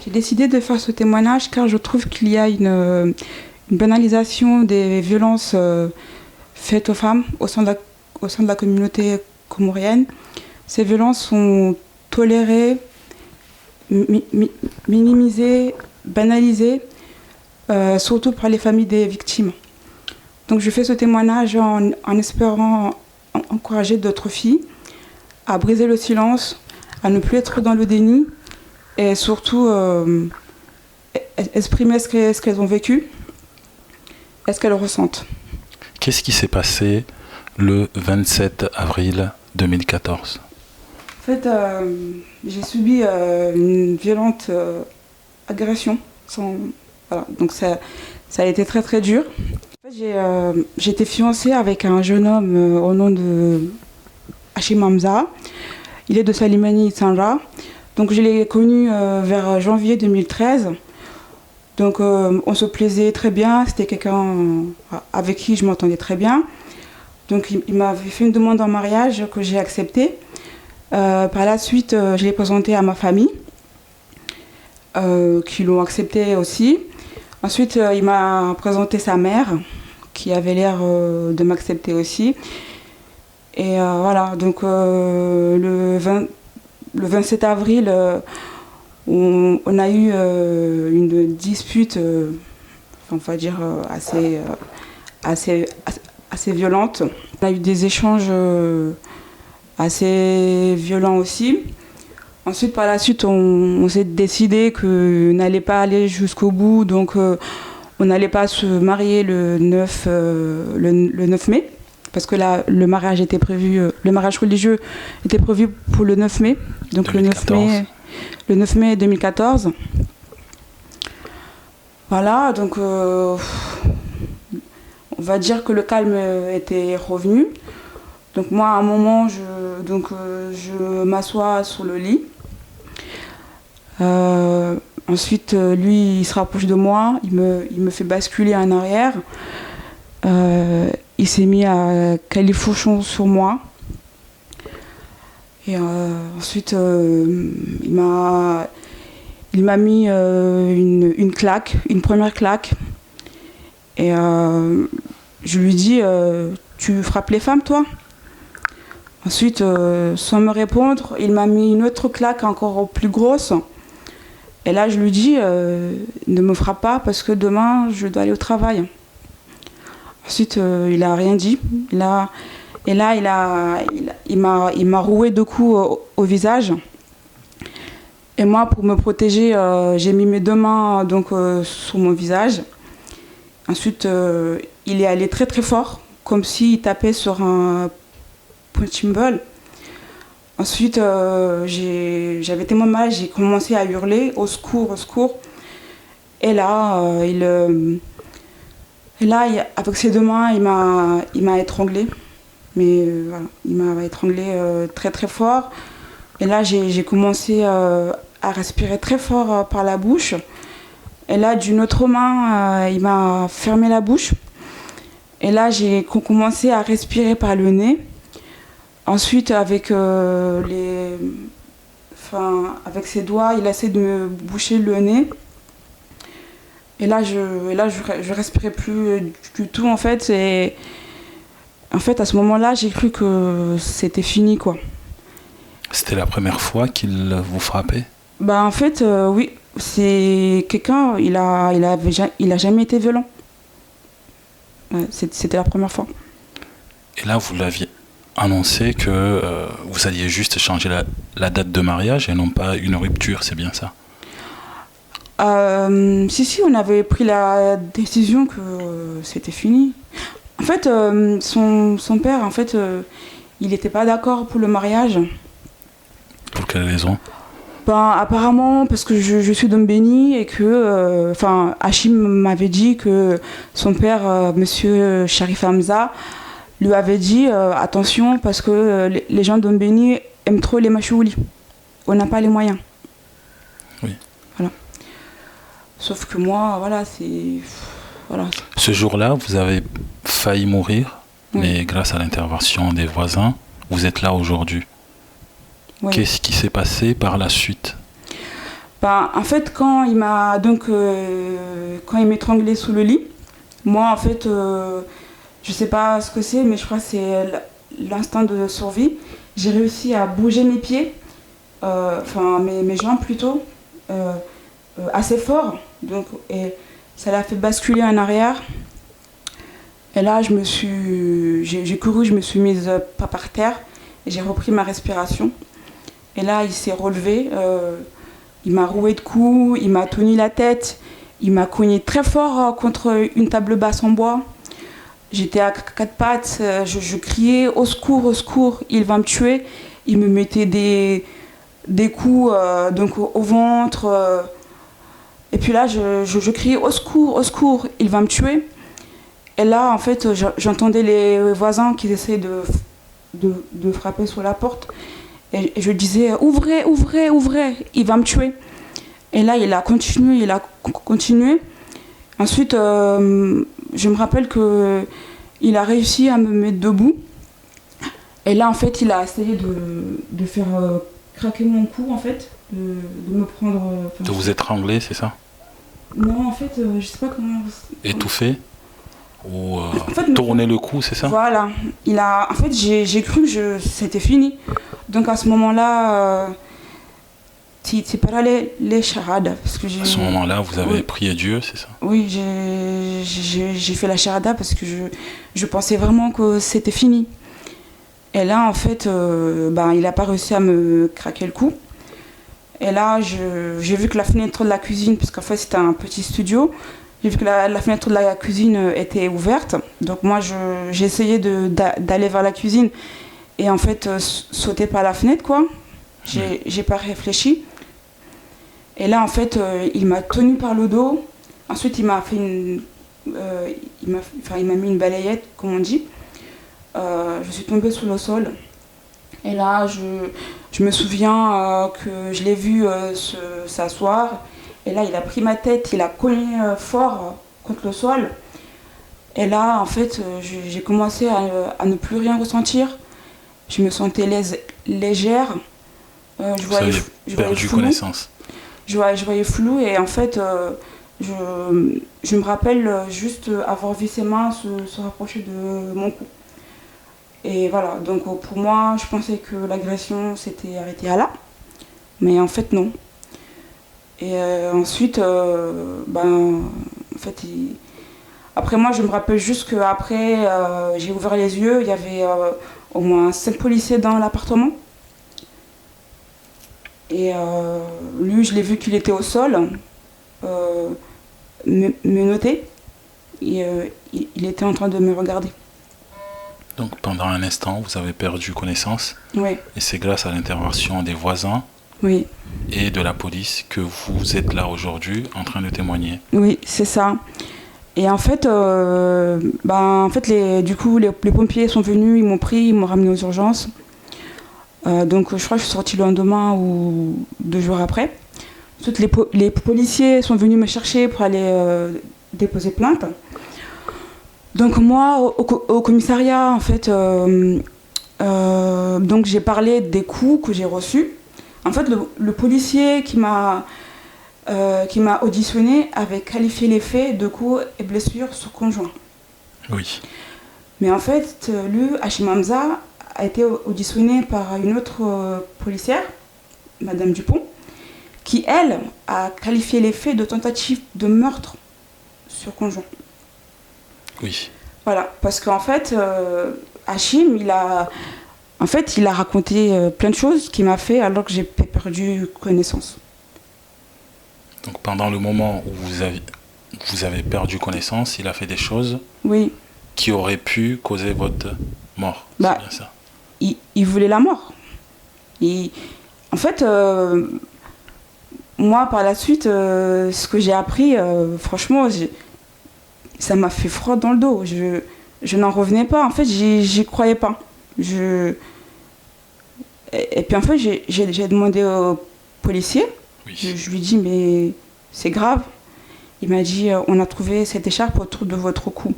J'ai décidé de faire ce témoignage car je trouve qu'il y a une banalisation des violences faites aux femmes au sein de la communauté comorienne. Ces violences sont tolérées, minimisées, banalisées, surtout par les familles des victimes. Donc je fais ce témoignage en espérant encourager d'autres filles à briser le silence, à ne plus être dans le déni et surtout exprimer ce qu'elles ont vécu et ce qu'elles ressentent. Qu'est-ce qui s'est passé le 27 avril 2014 ? En fait, j'ai subi une violente agression. Voilà. Donc ça a été très très dur. En fait, j'ai été fiancée avec un jeune homme au nom de Hachim Hamza. Il est de Salimani Sanra. Donc je l'ai connu vers janvier 2013. Donc on se plaisait très bien. C'était quelqu'un avec qui je m'entendais très bien. Donc il m'avait fait une demande en mariage que j'ai acceptée. Par la suite, je l'ai présenté à ma famille, qui l'ont accepté aussi. Ensuite, il m'a présenté sa mère, qui avait l'air de m'accepter aussi. Et voilà, donc le 27 avril, on a eu une dispute, on va dire, assez violente. On a eu des échanges assez violents aussi. Ensuite, par la suite, on s'est décidé qu'on n'allait pas aller jusqu'au bout, donc on n'allait pas se marier le 9 mai, parce que là, le mariage religieux était prévu pour le 9 mai, donc 2014. le 9 mai 2014. Voilà, donc on va dire que le calme était revenu. Donc moi, à un moment, je m'assois sur le lit. Ensuite, lui, il se rapproche de moi, il me fait basculer en arrière. Il s'est mis à califourchon sur moi. Et ensuite, il m'a mis une claque, une première claque. Et je lui dis, tu frappes les femmes, toi ? Ensuite, sans me répondre, il m'a mis une autre claque encore plus grosse. Et là, je lui dis, ne me frappe pas parce que demain, je dois aller au travail. Ensuite, il n'a rien dit. Il m'a roué 2 coups au visage. Et moi, pour me protéger, j'ai mis mes 2 mains sur mon visage. Ensuite, il est allé très très fort, comme s'il tapait sur un punching ball. Ensuite, j'avais tellement mal, j'ai commencé à hurler au secours, au secours. Et là, avec ses 2 mains, il m'a étranglée. Mais voilà, il m'a étranglée très très fort. Et là, j'ai commencé à respirer très fort par la bouche. Et là, d'une autre main, il m'a fermé la bouche. Et là, j'ai commencé à respirer par le nez. Ensuite, avec ses doigts, il a essayé de me boucher le nez. Et là, je respirais plus du tout, en fait. Et en fait, à ce moment-là, j'ai cru que c'était fini, quoi. C'était la première fois qu'il vous frappait ? Bah, en fait, oui. C'est quelqu'un, il a jamais été violent. Ouais, c'était la première fois. Et là, vous l'aviez annoncé que vous alliez juste changer la date de mariage et non pas une rupture, c'est bien ça ? Si, on avait pris la décision que c'était fini. En fait, son père, en fait, il n'était pas d'accord pour le mariage. Pour quelle raison ? Ben, apparemment, parce que je suis d'Ombeni et que Hachim m'avait dit que son père, monsieur Sharif Hamza, lui avait dit attention parce que les gens d'Ombeni aiment trop les machoulis. On n'a pas les moyens. Oui. Voilà. Sauf que moi, voilà, c'est... Voilà. Ce jour-là, vous avez failli mourir, oui. Mais grâce à l'intervention des voisins, vous êtes là aujourd'hui. Oui. Qu'est-ce qui s'est passé par la suite ? Ben, en fait, quand il m'étranglait sous le lit, moi, en fait, je sais pas ce que c'est, mais je crois que c'est l'instinct de survie. J'ai réussi à bouger mes pieds, mes jambes plutôt, assez fort. Donc, et ça l'a fait basculer en arrière. Et là, j'ai couru, je me suis mise pas par terre et j'ai repris ma respiration. Et là, il s'est relevé, il m'a roué de coups, il m'a tenu la tête, il m'a cogné très fort contre une table basse en bois. J'étais à quatre pattes, je criais au secours, il va me tuer. Il me mettait des coups donc au ventre. Et puis là, je criais au secours, il va me tuer. Et là, en fait, j'entendais les voisins qui essayaient de frapper sur la porte. Et je disais, ouvrez, il va me tuer. Et là, il a continué. Ensuite, je me rappelle qu'il a réussi à me mettre debout. Et là, en fait, il a essayé de faire craquer mon cou, en fait, de me prendre... de vous étrangler, c'est ça? Non, en fait, je sais pas comment... Étouffé? Ou en fait, tourner le cou, c'est ça? Voilà. En fait, j'ai cru que c'était fini. Donc à ce moment-là, c'est pas les charades. À ce moment-là, vous avez prié Dieu, c'est ça? Oui, j'ai fait la charada parce que je pensais vraiment que c'était fini. Et là, en fait, il n'a pas réussi à me craquer le cou. Et là, j'ai vu que la fenêtre de la cuisine, parce qu'en fait, c'était un petit studio, j'ai vu que la fenêtre de la cuisine était ouverte. Donc moi, j'ai essayé d'aller vers la cuisine et en fait, sauter par la fenêtre, quoi. J'ai pas réfléchi. Et là, en fait, il m'a tenu par le dos. Ensuite, il m'a mis une balayette, comme on dit. Je suis tombée sur le sol. Et là, je me souviens que je l'ai vu s'asseoir. Et là, il a pris ma tête, il a cogné fort contre le sol. Et là, en fait, j'ai commencé à ne plus rien ressentir. Je me sentais légère. Je voyais flou. Connaissance. Je voyais flou et en fait, je me rappelle juste avoir vu ses mains se rapprocher de mon cou. Et voilà, donc pour moi, je pensais que l'agression s'était arrêtée là. Mais en fait, non. Et ensuite, en fait, après moi, je me rappelle juste qu'après, j'ai ouvert les yeux, il y avait au moins 5 policiers dans l'appartement. Et lui, je l'ai vu qu'il était au sol, menotté. Et il était en train de me regarder. Donc pendant un instant, vous avez perdu connaissance. Oui. Et c'est grâce à l'intervention des voisins. Oui. Et de la police que vous êtes là aujourd'hui en train de témoigner. Oui, c'est ça. Et en fait, les pompiers sont venus, ils m'ont pris, ils m'ont ramené aux urgences. Donc je crois que je suis sortie le lendemain ou 2 jours après. Ensuite, les policiers sont venus me chercher pour aller déposer plainte. Donc moi, au commissariat, en fait, donc j'ai parlé des coups que j'ai reçus. En fait, le policier qui m'a auditionné avait qualifié les faits de coups et blessures sur conjoint. Oui. Mais en fait, lui, Hachim Hamza, a été auditionné par une autre policière, Madame Dupont, qui, elle, a qualifié les faits de tentative de meurtre sur conjoint. Oui. Voilà, parce qu'en fait, Hachim, il a raconté plein de choses qui m'a fait alors que j'ai perdu connaissance. Donc pendant le moment où vous avez perdu connaissance, il a fait des choses qui auraient pu causer votre mort. C'est bien ça. Il voulait la mort. En fait, moi, par la suite, ce que j'ai appris, franchement, ça m'a fait froid dans le dos. Je n'en revenais pas. En fait, j'y croyais pas. Et puis en fait, j'ai demandé au policier. Oui. Je lui ai dit, mais c'est grave. Il m'a dit, on a trouvé cette écharpe autour de votre cou.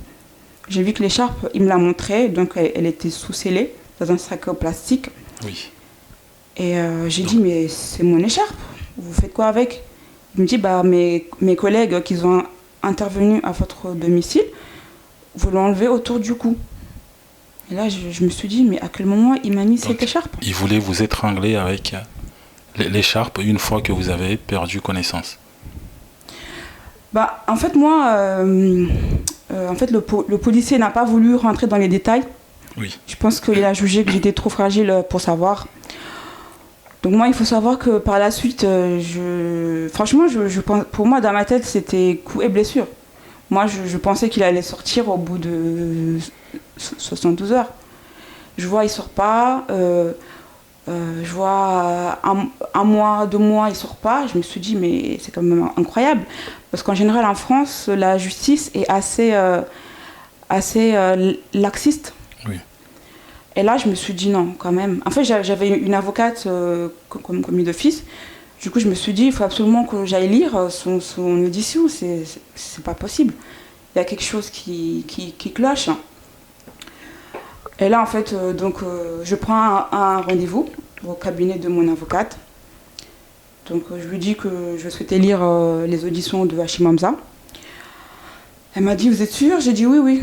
J'ai vu que l'écharpe, il me l'a montrée, donc elle était sous-scellée dans un sac en plastique. Oui. Et j'ai dit, mais c'est mon écharpe. Vous faites quoi avec? Il me dit, mes collègues qui ont intervenu à votre domicile, vous l'ont enlevé autour du cou. Et là, je me suis dit, mais à quel moment il m'a mis cette écharpe? Il voulait vous étrangler avec l'écharpe une fois que vous avez perdu connaissance. En fait, moi, le policier n'a pas voulu rentrer dans les détails. Oui. Je pense qu'il a jugé que j'étais trop fragile pour savoir. Donc moi, il faut savoir que par la suite, franchement, pour moi, dans ma tête, c'était coup et blessure. Moi, je pensais qu'il allait sortir au bout de 72 heures. Je vois, il sort pas. Je vois un mois, 2 mois, il sort pas. Je me suis dit, mais c'est quand même incroyable. Parce qu'en général, en France, la justice est assez laxiste. Oui. Et là, je me suis dit non, quand même. En fait, j'avais une avocate comme commis d'office. Du coup, je me suis dit, il faut absolument que j'aille lire son audition. C'est pas possible. Il y a quelque chose qui cloche. Et là, en fait, je prends un rendez-vous au cabinet de mon avocate. Donc, je lui dis que je souhaitais lire les auditions de Hachim Hamza. Elle m'a dit, vous êtes sûre? J'ai dit oui, oui.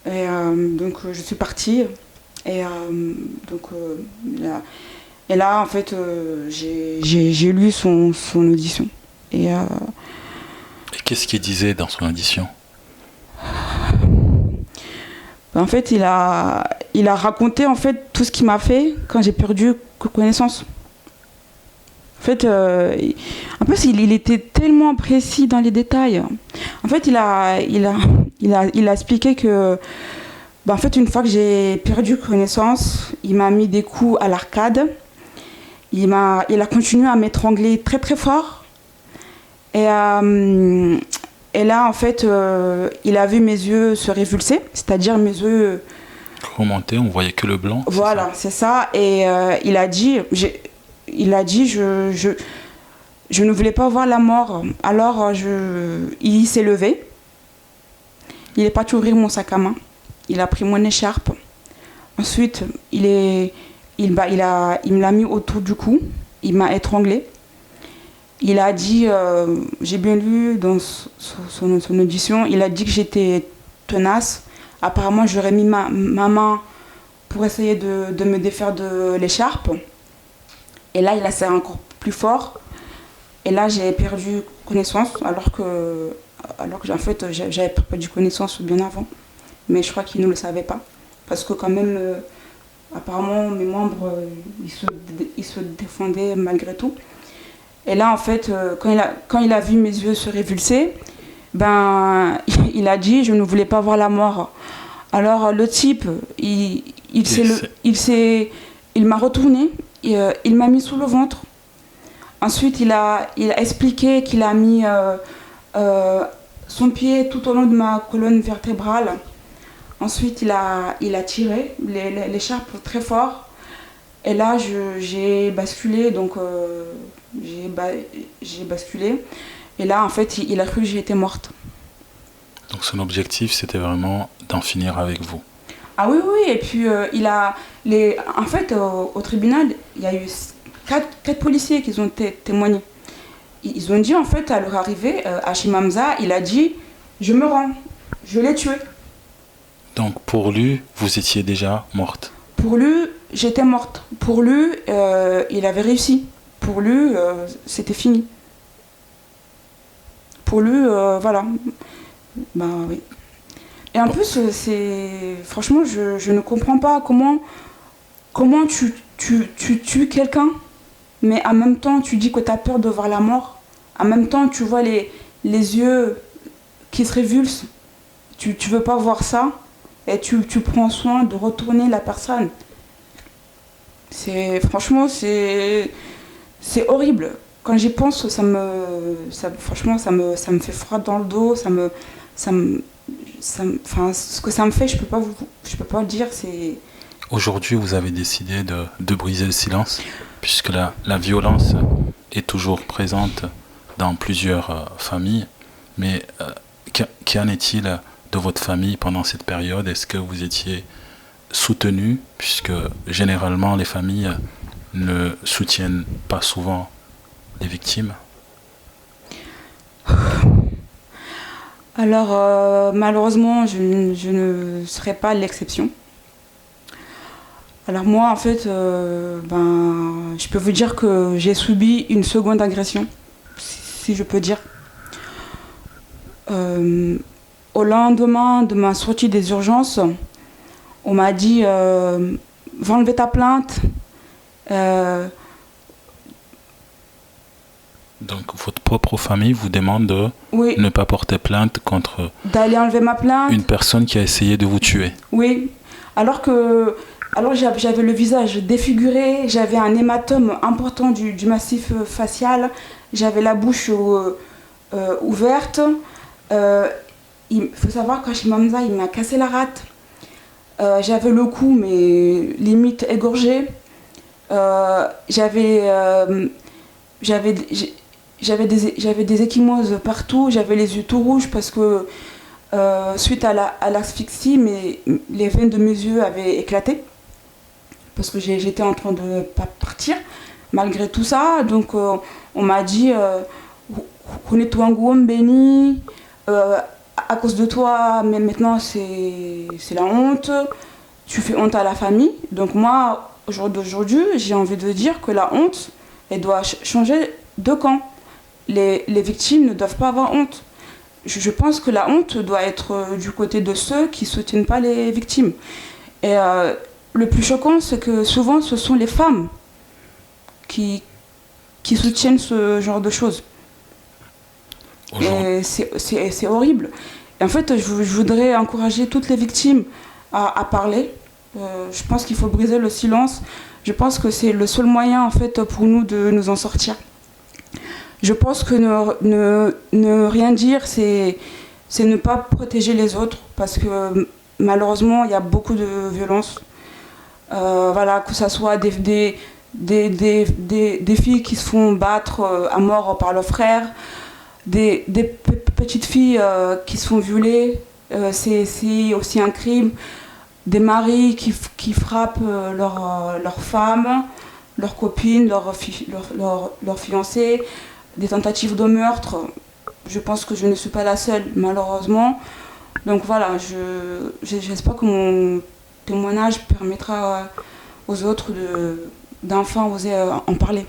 Et donc, je suis partie. Et là, en fait, j'ai lu son audition. Et qu'est-ce qu'il disait dans son audition? En fait, il a raconté en fait tout ce qu'il m'a fait quand j'ai perdu connaissance. En fait, en plus, il était tellement précis dans les détails. En fait, il a expliqué que, en fait, une fois que j'ai perdu connaissance, il m'a mis des coups à l'arcade. Il a continué à m'étrangler très très fort. Et là, en fait, il a vu mes yeux se révulser, c'est-à-dire mes yeux remonter, on voyait que le blanc. Voilà, c'est ça. Et il a dit, je ne voulais pas voir la mort. Alors, il s'est levé. Il n'est pas ouvrir mon sac à main. Il a pris mon écharpe. Ensuite, il me l'a mis autour du cou. Il m'a étranglé. Il a dit, j'ai bien lu dans son audition, il a dit que j'étais tenace. Apparemment, j'aurais mis ma main pour essayer de me défaire de l'écharpe. Et là, il a serré encore plus fort. Et là, j'ai perdu connaissance, alors que en fait, j'avais perdu connaissance bien avant. Mais je crois qu'il ne le savait pas. Parce que quand même, apparemment, mes membres, ils se défendaient malgré tout. Et là, en fait, quand il a vu mes yeux se révulser, il a dit, je ne voulais pas voir la mort. Alors, le type, il m'a retourné, il m'a mis sous le ventre. Ensuite, il a expliqué qu'il a mis son pied tout au long de ma colonne vertébrale. Ensuite, il a tiré l'écharpe très fort. Et là, j'ai basculé, donc j'ai basculé. Et là, en fait, il a cru que j'étais morte. Donc son objectif, c'était vraiment d'en finir avec vous. Ah oui, oui. Et puis, en fait, au tribunal, il y a eu 4 policiers qui ont témoigné. Ils ont dit, en fait, à leur arrivée, Hachim Hamza, il a dit, je me rends, je l'ai tué. Donc pour lui, vous étiez déjà morte? Pour lui, j'étais morte. Pour lui, il avait réussi. Pour lui, c'était fini. Pour lui, voilà. Oui. Et en plus, franchement, je ne comprends pas comment tu tues quelqu'un, mais en même temps, tu dis que tu as peur de voir la mort. En même temps, tu vois les yeux qui se révulsent. Tu veux pas voir ça. Et tu prends soin de retourner la personne. Franchement, c'est horrible. Quand j'y pense, franchement, ça me fait froid dans le dos. Ce que ça me fait, je peux pas le dire. Aujourd'hui, vous avez décidé de briser le silence, puisque la violence est toujours présente dans plusieurs familles. Mais qu'en est-il de votre famille pendant cette période? Est-ce que vous étiez soutenu, puisque généralement les familles ne soutiennent pas souvent les victimes? Alors, malheureusement, je ne serai pas l'exception. Alors moi, en fait, je peux vous dire que j'ai subi une seconde agression, si je peux dire. Au lendemain de ma sortie des urgences, on m'a dit va enlever ta plainte. Donc votre propre famille vous demande de Oui, ne pas porter plainte contre d'aller enlever ma plainte. une personne qui a essayé de vous tuer. Oui, alors j'avais le visage défiguré, j'avais un hématome important du massif facial, j'avais la bouche ouverte. Il faut savoir qu'Hachim Hamza, il m'a cassé la rate. J'avais le cou, mais limite égorgé. J'avais j'avais j'avais des ecchymoses partout, j'avais les yeux tout rouges parce que suite à l'asphyxie, les veines de mes yeux avaient éclaté parce que j'étais en train de pas partir malgré tout ça. Donc on m'a dit connais-toi un goût béni, à cause de toi, mais maintenant c'est la honte, tu fais honte à la famille. Donc moi, au jour d'aujourd'hui, j'ai envie de dire que la honte, elle doit changer de camp. Les victimes ne doivent pas avoir honte. Je pense que la honte doit être du côté de ceux qui ne soutiennent pas les victimes. Et le plus choquant, c'est que souvent, ce sont les femmes qui soutiennent ce genre de choses. Et c'est horrible. Et en fait, je voudrais encourager toutes les victimes à parler. Je pense qu'il faut briser le silence. Je pense que c'est le seul moyen, en fait, pour nous de nous en sortir. Je pense que ne rien dire, c'est ne pas protéger les autres, parce que malheureusement, il y a beaucoup de violence. Voilà, que ce soit des filles qui se font battre à mort par leurs frères, des petites filles qui se font violer, c'est aussi un crime. Des maris qui frappent leurs femmes, leurs copines, leurs fiancées, des tentatives de meurtre. Je pense que je ne suis pas la seule, malheureusement. Donc voilà, j'espère que mon témoignage permettra aux autres d'enfin oser en parler.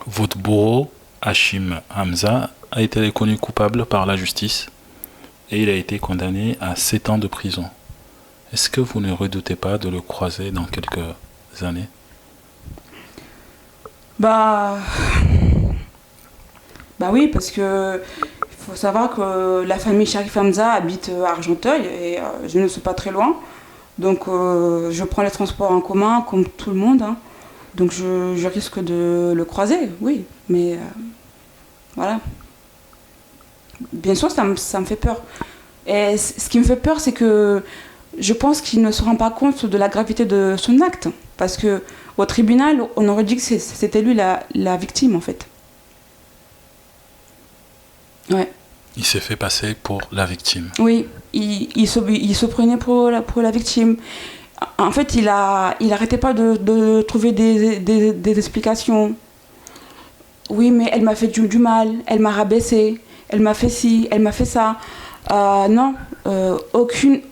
Votre bourreau, Hachim Hamza, a été reconnu coupable par la justice et il a été condamné à 7 ans de prison. Est-ce que vous ne redoutez pas de le croiser dans quelques années ? Bah oui, parce que il faut savoir que la famille Sharif Hamza habite à Argenteuil et je ne suis pas très loin. Donc je prends les transports en commun comme tout le monde. Hein. Donc je risque de le croiser, oui. Mais voilà. Bien sûr, ça me fait peur. Et ce qui me fait peur, c'est que je pense qu'il ne se rend pas compte de la gravité de son acte. Parce qu'au tribunal, on aurait dit que c'était lui la victime, en fait. Ouais. Il s'est fait passer pour la victime. Oui, il se prenait pour la victime. En fait, il arrêtait pas de trouver des explications. Oui, mais elle m'a fait du mal, elle m'a rabaissé, elle m'a fait ci, elle m'a fait ça. Non,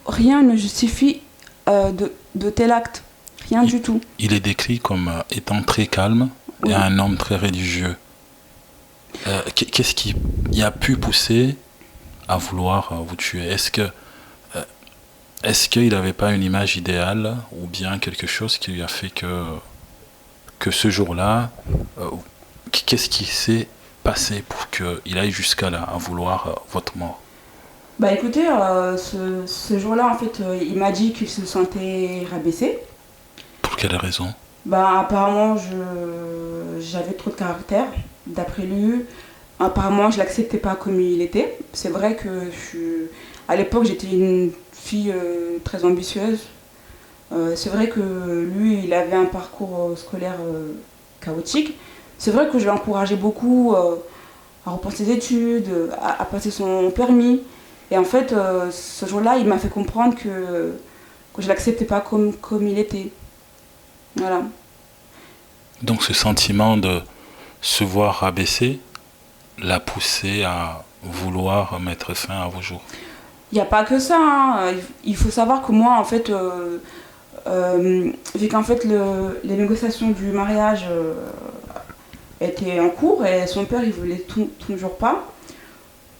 rien ne justifie de tel acte. Rien du tout. Il est décrit comme étant très calme et un homme très religieux. Qu'est-ce qui a pu pousser à vouloir vous tuer ? Est-ce qu'il n'avait pas une image idéale ou bien quelque chose qui lui a fait que ce jour-là, qu'est-ce qui s'est passé pour qu'il aille jusqu'à là, à vouloir votre mort ? Bah écoutez, ce jour-là, en fait, il m'a dit qu'il se sentait rabaissé. Pour quelle raison ? Bah apparemment, j'avais trop de caractère, d'après lui. Apparemment, je l'acceptais pas comme il était. C'est vrai que à l'époque, j'étais une fille très ambitieuse. C'est vrai que lui, il avait un parcours scolaire chaotique. C'est vrai que je l'ai encouragé beaucoup à reprendre ses études, à passer son permis. Et en fait, ce jour-là, il m'a fait comprendre que je l'acceptais pas comme il était. Voilà. Donc ce sentiment de se voir rabaisser l'a poussé à vouloir mettre fin à vos jours? Il n'y a pas que ça, hein. Il faut savoir que moi, en fait, vu qu'en fait les négociations du mariage étaient en cours et son père, il voulait toujours pas.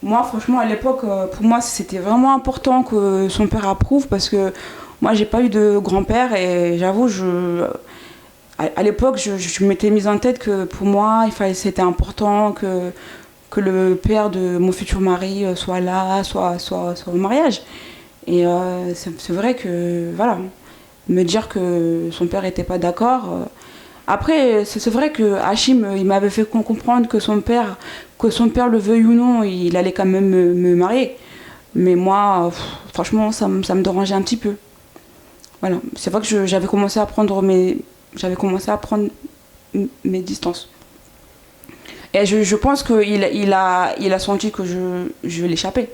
Moi, franchement, à l'époque, pour moi, c'était vraiment important que son père approuve parce que moi, j'ai pas eu de grand-père et j'avoue, à l'époque, je m'étais mise en tête que pour moi, c'était important que le père de mon futur mari soit là, soit au mariage. Et c'est vrai que, voilà, me dire que son père n'était pas d'accord. Après, c'est vrai que Hachim, il m'avait fait comprendre que son père le veuille ou non, il allait quand même me marier. Mais moi, franchement, ça me dérangeait un petit peu. Voilà, c'est vrai que j'avais commencé à prendre mes distances. Et je pense qu'il a senti que je l'échappais.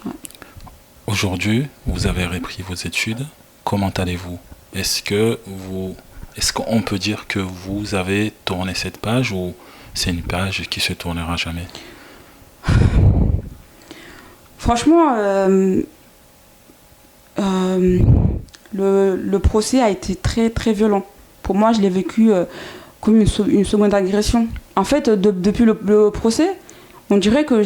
Ouais. Aujourd'hui, vous avez repris vos études. Comment allez-vous? Est-ce qu'on peut dire que vous avez tourné cette page ou c'est une page qui se tournera jamais? Franchement, le procès a été très très violent. Pour moi, je l'ai vécu comme une seconde agression. En fait, depuis le procès, on dirait que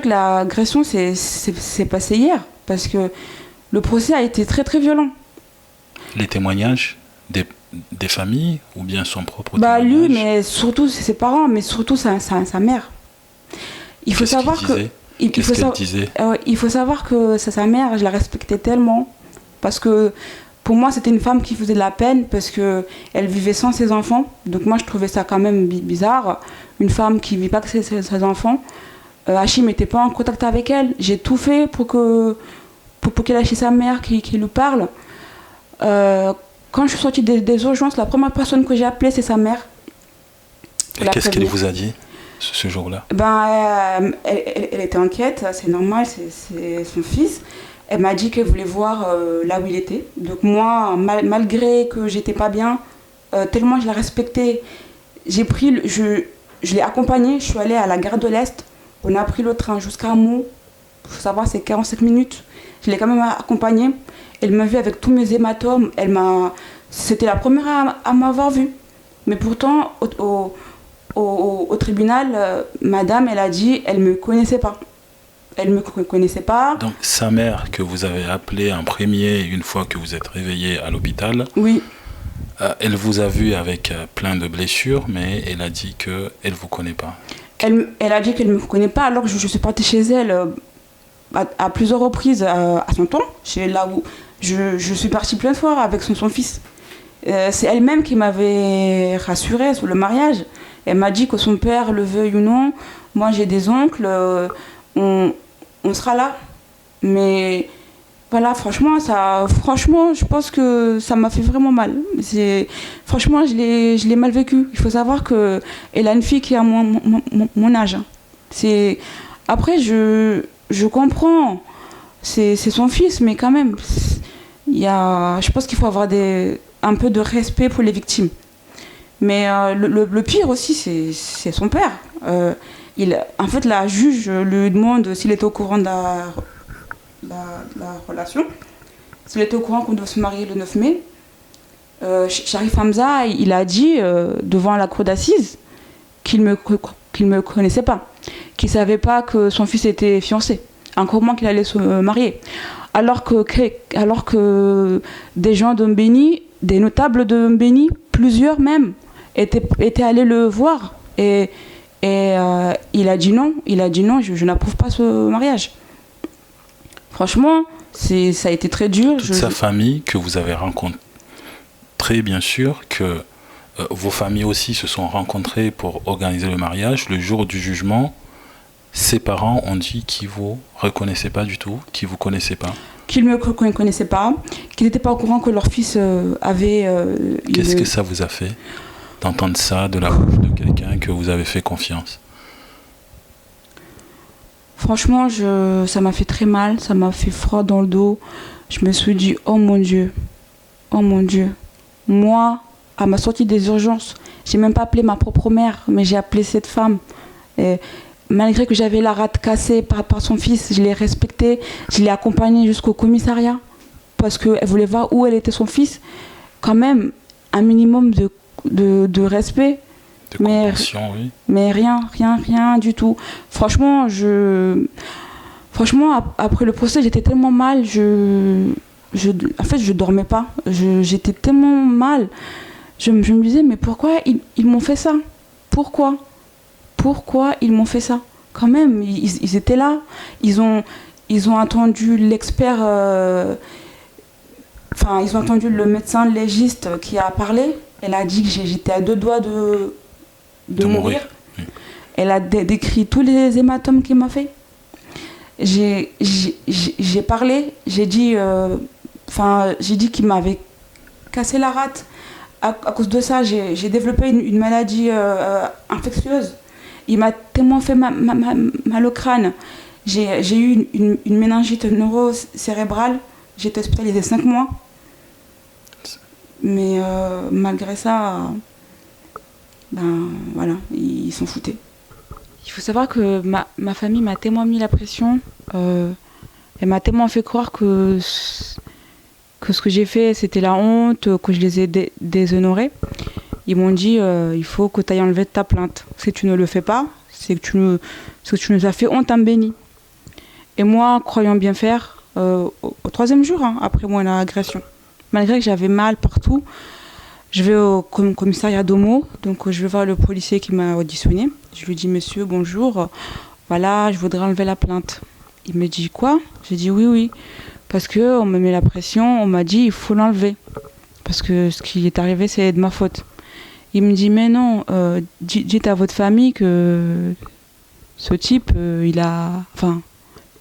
l'agression s'est passée hier, parce que le procès a été très très violent. Les témoignages des familles ou bien son propre témoignage? Lui, mais surtout ses parents, mais surtout sa mère. Il faut savoir que il faut savoir que sa mère, je la respectais tellement parce que pour moi c'était une femme qui faisait de la peine parce que elle vivait sans ses enfants. Donc moi je trouvais ça quand même bizarre, une femme qui vit pas que ses enfants. Hachim n'était pas en contact avec elle. J'ai tout fait pour qu'elle aille chez sa mère, qu'il lui parle. Quand je suis sortie des urgences, la première personne que j'ai appelée c'est sa mère. Et qu'est-ce qu'elle vous a dit ce jour-là? Elle était inquiète, c'est normal, c'est son fils. Elle m'a dit qu'elle voulait voir là où il était. Donc moi, malgré que j'étais pas bien, tellement je la respectais, je l'ai accompagnée, je suis allée à la gare de l'Est. On a pris le train jusqu'à Meaux. Il faut savoir, c'est 45 minutes. Je l'ai quand même accompagnée. Elle m'a vue avec tous mes hématomes. C'était la première à m'avoir vue. Mais pourtant, au tribunal, madame, elle a dit elle ne me connaissait pas. Elle ne me connaissait pas. Donc sa mère que vous avez appelée en premier une fois que vous êtes réveillé à l'hôpital, oui. Elle vous a vu avec plein de blessures, mais elle a dit qu'elle ne vous connaît pas. Elle a dit qu'elle ne me connaît pas alors que je suis partie chez elle à plusieurs reprises à son temps, chez là où je suis partie plein de fois avec son fils. C'est elle-même qui m'avait rassurée sur le mariage. Elle m'a dit que son père le veuille ou non. Moi, j'ai des oncles. On sera là. Mais voilà, franchement, je pense que ça m'a fait vraiment mal. Franchement, je l'ai mal vécu. Il faut savoir qu'elle a une fille qui a mon âge. Après, je comprends. C'est son fils, mais quand même, je pense qu'il faut avoir un peu de respect pour les victimes. Mais le pire aussi, c'est son père. En fait, la juge lui demande s'il était au courant de la relation, s'il était au courant qu'on doit se marier le 9 mai. Sharif Hamza, il a dit devant la cour d'assises qu'il me connaissait pas, qu'il savait pas que son fils était fiancé, encore moins qu'il allait se marier. Alors que des gens de Mbéni, des notables de Mbéni, plusieurs même, étaient allés le voir et il a dit non, je n'approuve pas ce mariage. Franchement, ça a été très dur. Toute sa famille que vous avez rencontrée, bien sûr, que vos familles aussi se sont rencontrées pour organiser le mariage. Le jour du jugement, ses parents ont dit qu'ils ne vous reconnaissaient pas du tout, qu'ils ne vous connaissaient pas. Qu'ils ne me connaissaient pas, qu'ils n'étaient pas au courant que leur fils avait... Qu'est-ce que ça vous a fait d'entendre ça de la bouche de quelqu'un que vous avez fait confiance? Franchement, ça m'a fait très mal, ça m'a fait froid dans le dos. Je me suis dit, oh mon Dieu, moi, à ma sortie des urgences, J'ai même pas appelé ma propre mère, mais j'ai appelé cette femme. Et malgré que j'avais la rate cassée par son fils, je l'ai respectée, je l'ai accompagnée jusqu'au commissariat parce qu'elle voulait voir où elle était son fils. Quand même, un minimum de respect. De compréhension, oui. Mais rien du tout. Franchement, après le procès, j'étais tellement mal, en fait, je dormais pas. J'étais tellement mal. Je me disais, mais pourquoi ils m'ont fait ça? Pourquoi ils m'ont fait ça? Quand même, ils étaient là. Ils ont entendu l'expert, ils ont entendu le médecin légiste qui a parlé. Elle a dit que j'étais à 2 doigts de mourir. Oui. Elle a décrit tous les hématomes qu'il m'a fait. J'ai parlé, j'ai dit qu'il m'avait cassé la rate. À cause de ça, j'ai développé une maladie infectieuse. Il m'a tellement fait mal au crâne. J'ai eu une méningite neurocérébrale. J'ai été hospitalisée 5 mois. Mais malgré ça, voilà, ils s'en foutaient. Il faut savoir que ma famille m'a tellement mis la pression. Elle m'a tellement fait croire que ce que j'ai fait, c'était la honte, que je les ai déshonorés. Ils m'ont dit, il faut que tu ailles enlever ta plainte. Si tu ne le fais pas, c'est que tu nous as fait honte, en béni. Et moi, croyant bien faire, au 3e jour, après mon agression, malgré que j'avais mal partout, je vais au commissariat d'Homo, donc je vais voir le policier qui m'a auditionné. Je lui dis, monsieur, bonjour, voilà, je voudrais enlever la plainte. Il me dit, quoi? J'ai dit, oui, parce qu'on me met la pression, on m'a dit, il faut l'enlever, parce que ce qui est arrivé, c'est de ma faute. Il me dit, mais non, dites à votre famille que ce type,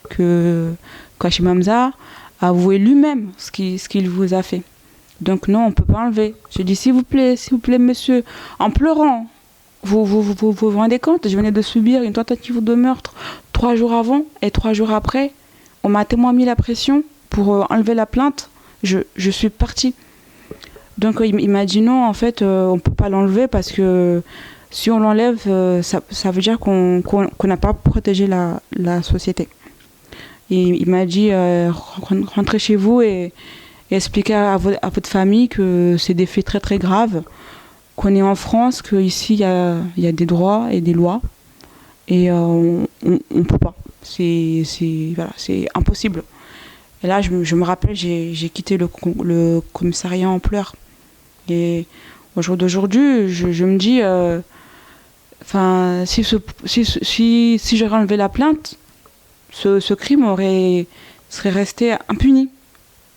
que Kashim Hamza a avoué lui-même ce qu'il vous a fait. Donc non, on ne peut pas enlever. Je dis, s'il vous plaît, monsieur, en pleurant, vous rendez compte, je venais de subir une tentative de meurtre 3 jours avant et 3 jours après. On m'a tellement mis la pression pour enlever la plainte. Je suis partie. Donc il m'a dit non, en fait, on ne peut pas l'enlever parce que si on l'enlève, ça veut dire qu'on n'a pas protégé la société. Il m'a dit, rentrez chez vous et expliquer à votre famille que c'est des faits très très graves, qu'on est en France, qu'ici il y a des droits et des lois et on ne peut pas. C'est impossible. Et là, je me rappelle, j'ai quitté le commissariat en pleurs. Et au jour d'aujourd'hui, je me dis, si j'aurais enlevé la plainte, ce crime serait resté impuni.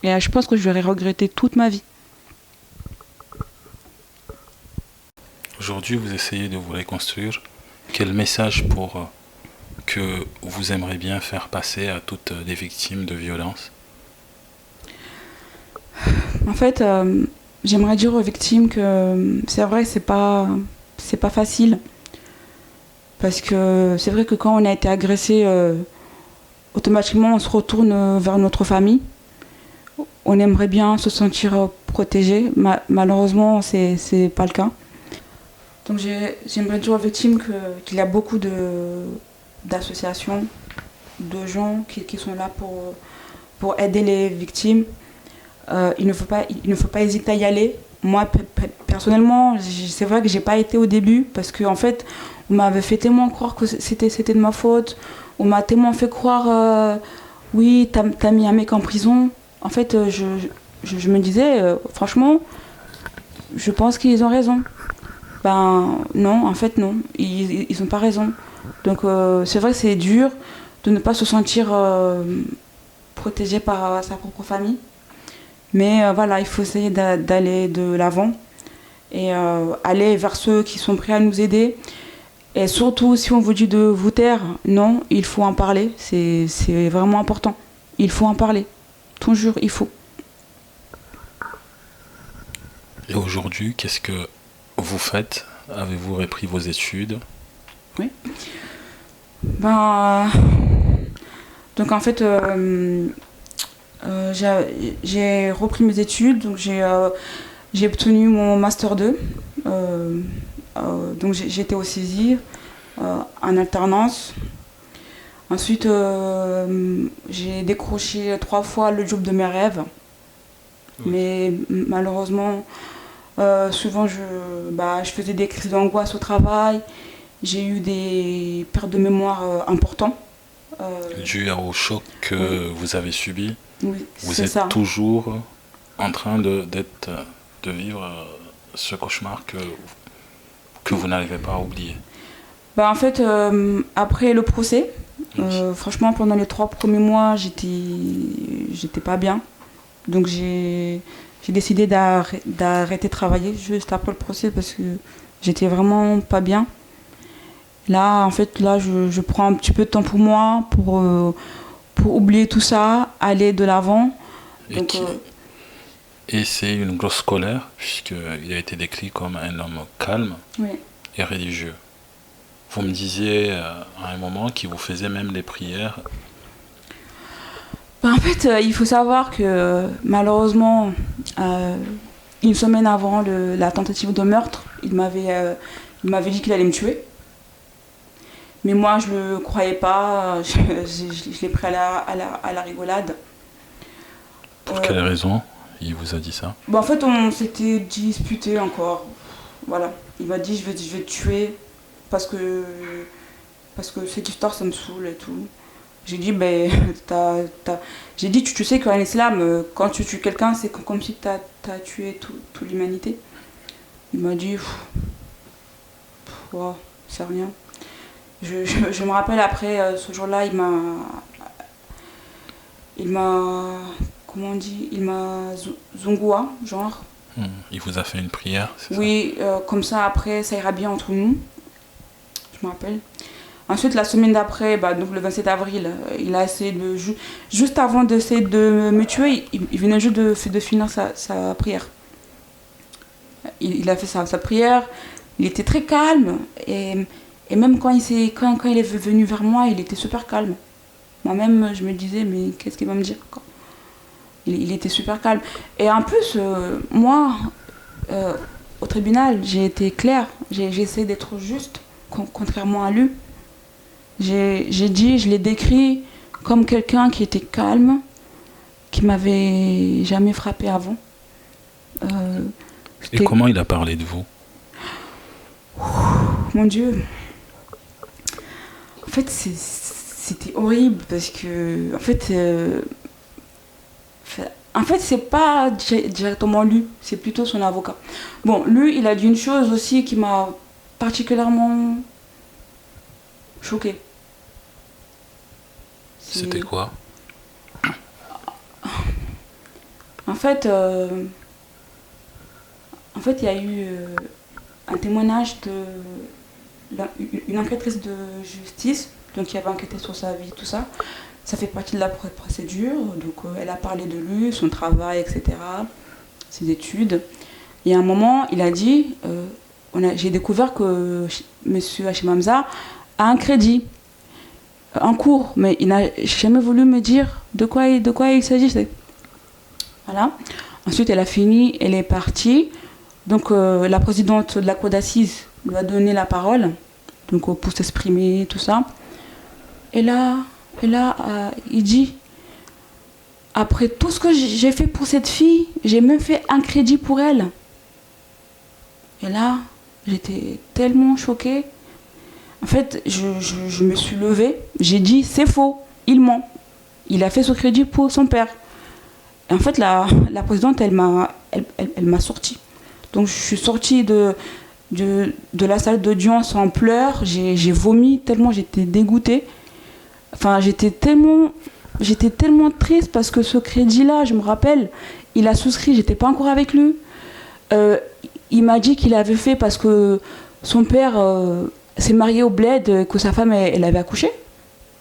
Et je pense que je l'aurais regretté toute ma vie. Aujourd'hui, vous essayez de vous reconstruire. Quel message que vous aimeriez bien faire passer à toutes les victimes de violences? En fait, j'aimerais dire aux victimes que c'est vrai que c'est pas facile. Parce que c'est vrai que quand on a été agressé, automatiquement on se retourne vers notre famille. On aimerait bien se sentir protégé. Malheureusement, c'est pas le cas. Donc j'aimerais dire aux victimes qu'il y a beaucoup d'associations, de gens qui sont là pour aider les victimes. Il ne faut pas hésiter à y aller. Moi, personnellement, c'est vrai que j'ai pas été au début parce qu'en fait, on m'avait fait tellement croire que c'était de ma faute. On m'a tellement fait croire, oui, t'as mis un mec en prison. En fait, je me disais, franchement, je pense qu'ils ont raison. Ben non, en fait non, ils n'ont pas raison. Donc c'est vrai que c'est dur de ne pas se sentir protégé par sa propre famille. Mais voilà, il faut essayer d'aller de l'avant et aller vers ceux qui sont prêts à nous aider. Et surtout, si on vous dit de vous taire, non, il faut en parler. C'est vraiment important. Il faut en parler. Toujours, il faut. Et aujourd'hui, qu'est-ce que vous faites? Avez-vous repris vos études? Oui. Donc en fait, j'ai repris mes études. Donc j'ai obtenu mon Master 2 Donc j'étais au CESI, en alternance. Ensuite, j'ai décroché 3 fois le job de mes rêves. Oui. Mais malheureusement, souvent je faisais des crises d'angoisse au travail. J'ai eu des pertes de mémoire importantes. Dû au choc que vous avez subi, oui, vous êtes ça. Toujours en train de vivre ce cauchemar que vous n'arrivez pas à oublier. En fait, après le procès, franchement, pendant les 3 premiers mois, j'étais pas bien. Donc j'ai décidé d'arrêter de travailler juste après le procès parce que j'étais vraiment pas bien. Là, en fait, je prends un petit peu de temps pour moi, pour oublier tout ça, aller de l'avant. Et c'est une grosse colère, puisqu'il a été décrit comme un homme calme et religieux. Vous me disiez à un moment qu'il vous faisait même les prières. En fait, il faut savoir que malheureusement, une semaine avant la tentative de meurtre, il m'avait dit qu'il allait me tuer. Mais moi, je ne le croyais pas, je l'ai pris à la rigolade. Pour quelle raison il vous a dit ça? En fait, on s'était disputé encore. Voilà. Il m'a dit je vais te tuer parce que cette histoire, ça me saoule et tout. J'ai dit, j'ai dit tu sais qu'en islam, quand tu tues quelqu'un, c'est comme si tu as tué toute l'humanité. Il m'a dit, c'est rien. Je me rappelle après ce jour-là, il m'a comment on dit, il m'a zongoua, genre. Il vous a fait une prière, c'est oui, ça? Comme ça après ça ira bien entre nous. Je me rappelle. Ensuite la semaine d'après, donc le 27 avril, il a essayé de juste avant d'essayer de me tuer, il venait juste de finir sa prière. Il a fait sa prière, il était très calme et même quand il est venu vers moi, il était super calme. Moi-même, je me disais, mais qu'est-ce qu'il va me dire quoi? Il était super calme. Et en plus, moi, au tribunal, j'ai été claire. J'ai essayé d'être juste, contrairement à lui. Je l'ai décrit comme quelqu'un qui était calme, qui m'avait jamais frappé avant. Et comment il a parlé de vous? Mon Dieu. En fait, c'était horrible parce que, en fait, c'est pas directement lui, c'est plutôt son avocat. Bon, lui, il a dit une chose aussi qui m'a particulièrement choquée. C'était quoi? En fait, il y a eu un témoignage une enquêtrice de justice, donc qui avait enquêté sur sa vie, tout ça. Ça fait partie de la procédure, donc elle a parlé de lui, son travail, etc., ses études. Et à un moment, il a dit, j'ai découvert que M. Hachim Hamza a un crédit en cours, mais il n'a jamais voulu me dire de quoi il s'agissait. Voilà. Ensuite, elle a fini, elle est partie. Donc la présidente de la cour d'assises lui a donné la parole, donc pour s'exprimer, tout ça. Et là, il dit, après tout ce que j'ai fait pour cette fille, j'ai même fait un crédit pour elle. Et là, j'étais tellement choquée. En fait, je me suis levée, j'ai dit, c'est faux, il ment. Il a fait ce crédit pour son père. Et en fait, la présidente, elle m'a sortie. Donc, je suis sortie de la salle d'audience en pleurs. J'ai vomi tellement j'étais dégoûtée. Enfin, j'étais tellement triste parce que ce crédit-là, je me rappelle, il a souscrit, j'étais pas encore avec lui. Il m'a dit qu'il avait fait parce que son père s'est marié au bled, que sa femme, elle avait accouché,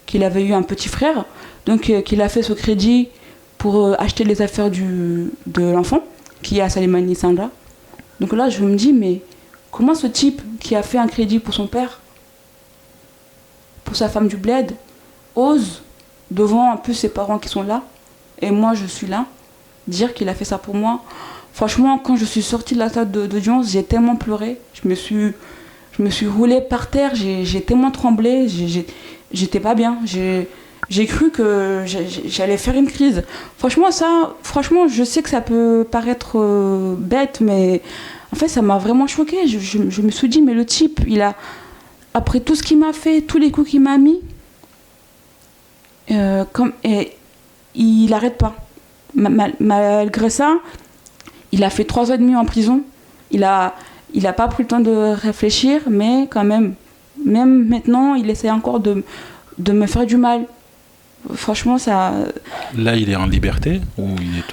qu'il avait eu un petit frère. Donc, qu'il a fait ce crédit pour acheter les affaires de l'enfant, qui est à Salimani Sandra. Donc là, je me dis, mais comment ce type qui a fait un crédit pour son père, pour sa femme du bled, ose, devant un peu ses parents qui sont là, et moi je suis là, dire qu'il a fait ça pour moi. Franchement, quand je suis sortie de la salle d'audience, j'ai tellement pleuré. Je me suis Je me suis roulée par terre, j'ai tellement tremblé, j'étais pas bien. J'ai cru que j'allais faire une crise. Franchement, je sais que ça peut paraître bête, mais en fait, ça m'a vraiment choquée. Je me suis dit, mais le type, après tout ce qu'il m'a fait, tous les coups qu'il m'a mis, et il n'arrête pas. Malgré ça, il a fait 3 ans et demi en prison. Il a pas pris le temps de réfléchir, mais quand même maintenant, il essaie encore de me faire du mal. Franchement, ça... Là, il est en liberté ou il est...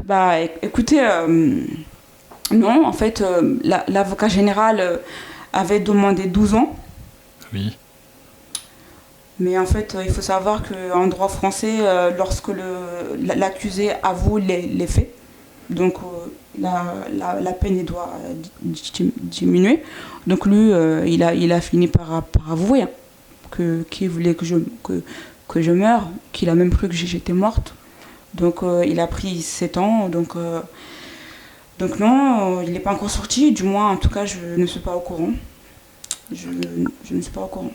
Bah, écoutez, non, en fait, l'avocat général avait demandé 12 ans. Oui. Mais en fait, il faut savoir qu'en droit français, lorsque l'accusé avoue les faits, donc la peine doit diminuer. Donc lui, il a fini par avouer qu'il voulait que je meure, qu'il a même cru que j'étais morte. Donc il a pris 7 ans. Donc non, il n'est pas encore sorti. Du moins, en tout cas, je ne suis pas au courant. Je ne suis pas au courant.